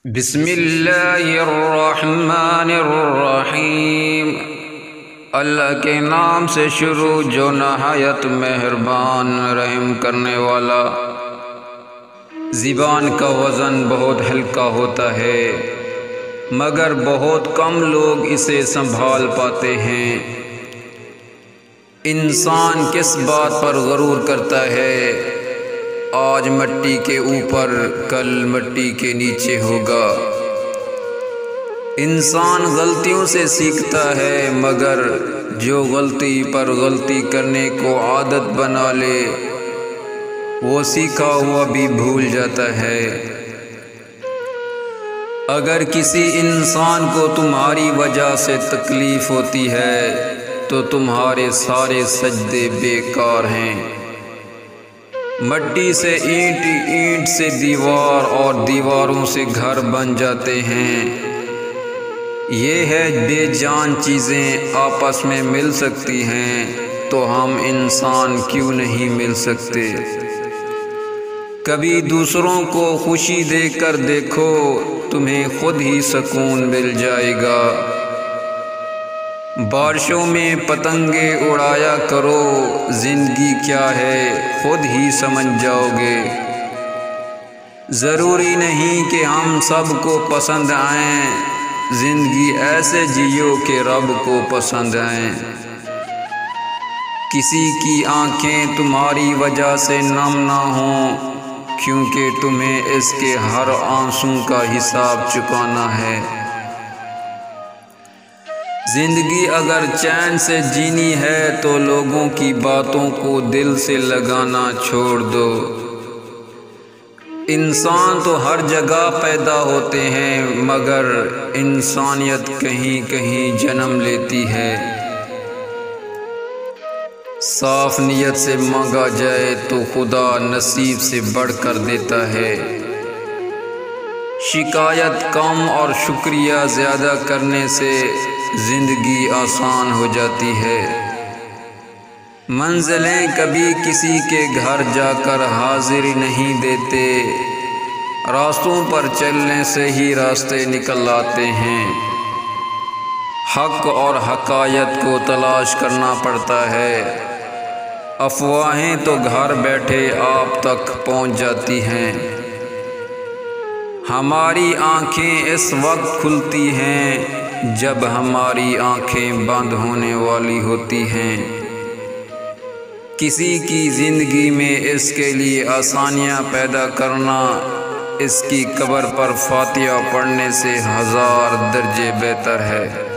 बिस्मिल्लाहिर्रहमानिर्रहीम। अल्लाह के नाम से शुरू जो नहायत मेहरबान रहम करने वाला। ज़िबान का वज़न बहुत हल्का होता है मगर बहुत कम लोग इसे संभाल पाते हैं। इंसान किस बात पर गरूर करता है, आज मिट्टी के ऊपर कल मिट्टी के नीचे होगा। इंसान गलतियों से सीखता है मगर जो गलती पर गलती करने को आदत बना ले वो सीखा हुआ भी भूल जाता है। अगर किसी इंसान को तुम्हारी वजह से तकलीफ़ होती है तो तुम्हारे सारे सजदे बेकार हैं। मिट्टी से ईंट, ईंट से दीवार और दीवारों से घर बन जाते हैं। ये है बेजान चीज़ें आपस में मिल सकती हैं तो हम इंसान क्यों नहीं मिल सकते। कभी दूसरों को खुशी देकर देखो, तुम्हें खुद ही सुकून मिल जाएगा। बारिशों में पतंगे उड़ाया करो, ज़िंदगी क्या है खुद ही समझ जाओगे। ज़रूरी नहीं कि हम सबको पसंद आएं, ज़िंदगी ऐसे जियो कि रब को पसंद आएं। किसी की आंखें तुम्हारी वजह से नम ना हों क्योंकि तुम्हें इसके हर आंसू का हिसाब चुकाना है। ज़िंदगी अगर चैन से जीनी है तो लोगों की बातों को दिल से लगाना छोड़ दो। इंसान तो हर जगह पैदा होते हैं मगर इंसानियत कहीं कहीं जन्म लेती है। साफ नियत से मांगा जाए तो खुदा नसीब से बढ़कर देता है। शिकायत कम और शुक्रिया ज़्यादा करने से ज़िंदगी आसान हो जाती है। मंज़िलें कभी किसी के घर जाकर हाज़िरी नहीं देते, रास्तों पर चलने से ही रास्ते निकल आते हैं। हक़ और हक़ायत को तलाश करना पड़ता है, अफवाहें तो घर बैठे आप तक पहुंच जाती हैं। हमारी आँखें इस वक्त खुलती हैं जब हमारी आँखें बंद होने वाली होती हैं। किसी की ज़िंदगी में इसके लिए आसानियाँ पैदा करना इसकी कब्र पर फातिहा पढ़ने से 1000 दर्जे बेहतर है।